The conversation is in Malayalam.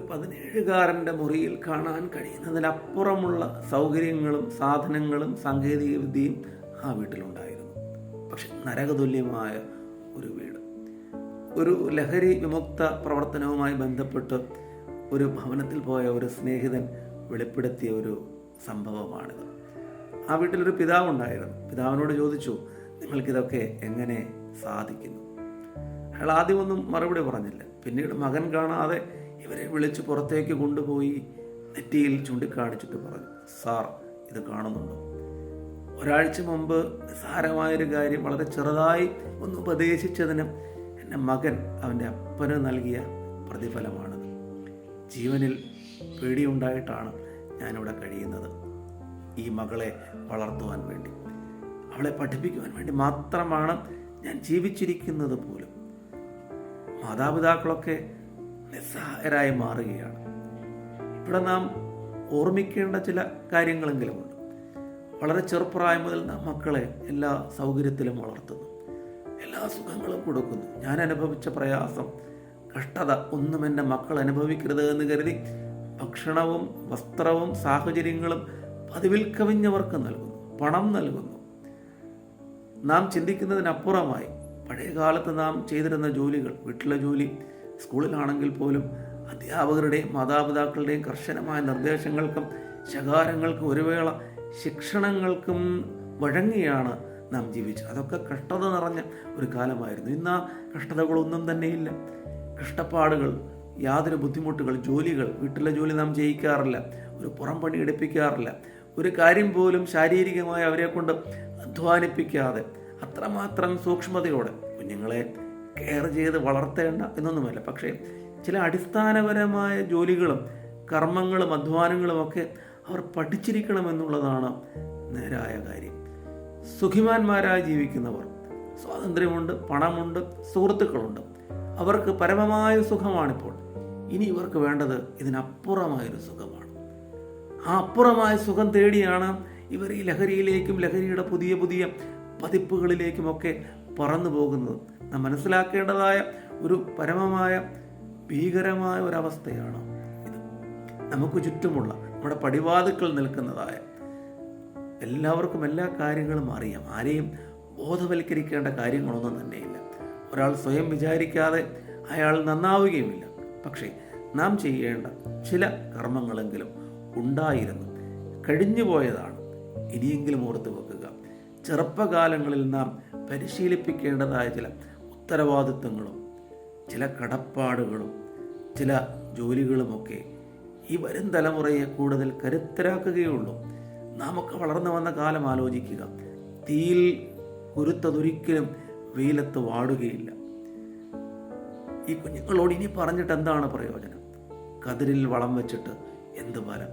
17കാരൻ്റെ മുറിയിൽ കാണാൻ കഴിയുന്നതിലപ്പുറമുള്ള സൗകര്യങ്ങളും സാധനങ്ങളും സാങ്കേതിക വിദ്യയും ആ വീട്ടിലുണ്ടായിരുന്നു. പക്ഷെ നരകതുല്യമായ ഒരു വീട്. ഒരു ലഹരി വിമുക്ത പ്രവർത്തനവുമായി ബന്ധപ്പെട്ട് ഒരു ഭവനത്തിൽ പോയ ഒരു സ്നേഹിതൻ വെളിപ്പെടുത്തിയ ഒരു സംഭവമാണിത്. ആ വീട്ടിലൊരു പിതാവുണ്ടായിരുന്നു. പിതാവിനോട് ചോദിച്ചു, നിങ്ങൾക്കിതൊക്കെ എങ്ങനെ സാധിക്കുന്നു? അയാൾ ആദ്യമൊന്നും മറുപടി പറഞ്ഞില്ല. പിന്നീട് മകൻ കാണാതെ ഇവരെ വിളിച്ച് പുറത്തേക്ക് കൊണ്ടുപോയി നെറ്റിയിൽ ചൂണ്ടിക്കാണിച്ചിട്ട് പറഞ്ഞു, സാർ ഇത് കാണുന്നുണ്ടോ? ഒരാഴ്ച മുമ്പ് നിസ്സാരമായൊരു കാര്യം വളരെ ചെറുതായി ഒന്ന് ഉപദേശിച്ചതിന് എൻ്റെ മകൻ അവൻ്റെ അപ്പന് നൽകിയ പ്രതിഫലമാണത്. ജീവനിൽ പേടിയുണ്ടായിട്ടാണ് ഞാനിവിടെ കഴിയുന്നത്. ഈ മകളെ വളർത്തുവാൻ വേണ്ടി, അവളെ പഠിപ്പിക്കുവാൻ വേണ്ടി മാത്രമാണ് ഞാൻ ജീവിച്ചിരിക്കുന്നത് പോലും. മാതാപിതാക്കളൊക്കെ നിസ്സഹായരായി മാറുകയാണ്. ഇവിടെ നാം ഓർമ്മിക്കേണ്ട ചില കാര്യങ്ങളെങ്കിലുമുണ്ട്. വളരെ ചെറുപ്രായം മുതൽ നാം മക്കളെ എല്ലാ സൗകര്യത്തിലും വളർത്തുന്നു, എല്ലാ സുഖങ്ങളും കൊടുക്കുന്നു. ഞാൻ അനുഭവിച്ച പ്രയാസം, കഷ്ടത ഒന്നും എൻ്റെ മക്കൾ അനുഭവിക്കരുത് എന്ന് കരുതി ഭക്ഷണവും വസ്ത്രവും സാഹചര്യങ്ങളും പതിവിൽ കവിഞ്ഞവർക്ക് നൽകുന്നു, പണം നൽകുന്നു. നാം ചിന്തിക്കുന്നതിനപ്പുറമായി പഴയ കാലത്ത് നാം ചെയ്തിരുന്ന ജോലികൾ, വീട്ടിലെ ജോലി, സ്കൂളിലാണെങ്കിൽ പോലും അധ്യാപകരുടെയും മാതാപിതാക്കളുടെയും കർശനമായ നിർദ്ദേശങ്ങൾക്കും ശകാരങ്ങൾക്കും ഒരു വേള ശിക്ഷണങ്ങൾക്കും വഴങ്ങിയാണ് നാം ജീവിച്ചത്. അതൊക്കെ കഷ്ടത നിറഞ്ഞ ഒരു കാലമായിരുന്നു. ഇന്ന് ആ കഷ്ടതകളൊന്നും തന്നെയില്ല. കഷ്ടപ്പാടുകൾ, യാതൊരു ബുദ്ധിമുട്ടുകൾ, ജോലികൾ, വീട്ടിലെ ജോലി നാം ചെയ്യിക്കാറില്ല, ഒരു പുറം പണി എടുപ്പിക്കാറില്ല, ഒരു കാര്യം പോലും ശാരീരികമായി അവരെ കൊണ്ട് അധ്വാനിപ്പിക്കാതെ അത്രമാത്രം സൂക്ഷ്മതയോടെ കുഞ്ഞുങ്ങളെ കെയർ ചെയ്ത് വളർത്തേണ്ട എന്നൊന്നുമല്ല. പക്ഷേ ചില അടിസ്ഥാനപരമായ ജോലികളും കർമ്മങ്ങളും അധ്വാനങ്ങളും ഒക്കെ അവർ പഠിച്ചിരിക്കണമെന്നുള്ളതാണ് നേരായ കാര്യം. സുഖിമാന്മാരായി ജീവിക്കുന്നവർ, സ്വാതന്ത്ര്യമുണ്ട്, പണമുണ്ട്, സുഹൃത്തുക്കളുണ്ട്, അവർക്ക് പരമമായ സുഖമാണിപ്പോൾ. ഇനി ഇവർക്ക് വേണ്ടത് ഇതിനപ്പുറമായൊരു സുഖമാണ്. ആ അപ്പുറമായ സുഖം തേടിയാണ് ഇവർ ഈ ലഹരിയിലേക്കും ലഹരിയുടെ പുതിയ പുതിയ പതിപ്പുകളിലേക്കുമൊക്കെ പറന്നു പോകുന്നത്. നാം മനസ്സിലാക്കേണ്ടതായ ഒരു പരമമായ ഭീകരമായ ഒരവസ്ഥയാണ് ഇത്. നമുക്ക് ചുറ്റുമുള്ള നമ്മുടെ പടിവാതിൽക്കൽ നിൽക്കുന്നതായ എല്ലാവർക്കും എല്ലാ കാര്യങ്ങളും അറിയാം. ആരെയും ബോധവൽക്കരിക്കേണ്ട കാര്യങ്ങളൊന്നും തന്നെയില്ല. ഒരാൾ സ്വയം വിചാരിക്കാതെ അയാൾ നന്നാവുകയുമില്ല. പക്ഷേ നാം ചെയ്യേണ്ട ചില കർമ്മങ്ങളെങ്കിലും ഉണ്ടായിരുന്നു, കഴിഞ്ഞുപോയതാണ്. ഇനിയെങ്കിലും ഓർത്ത് വെക്കുക. ചെറുപ്പകാലങ്ങളിൽ നാം പരിശീലിപ്പിക്കേണ്ടതായ ചില ഉത്തരവാദിത്വങ്ങളും ചില കടപ്പാടുകളും ചില ജോലികളുമൊക്കെ ഈ വരും തലമുറയെ കൂടുതൽ കരുത്തരാക്കുകയുള്ളൂ. നാം ഒക്കെ വളർന്നു വന്ന കാലം ആലോചിക്കുക. തീയിൽ കുരുത്തതൊരിക്കലും വെയിലത്ത് വാടുകയില്ല. ഈ കുഞ്ഞുങ്ങളോട് ഇനി പറഞ്ഞിട്ട് എന്താണ് പ്രയോജനം? കതിരിൽ വളം വെച്ചിട്ട് എന്ത് ഫലം?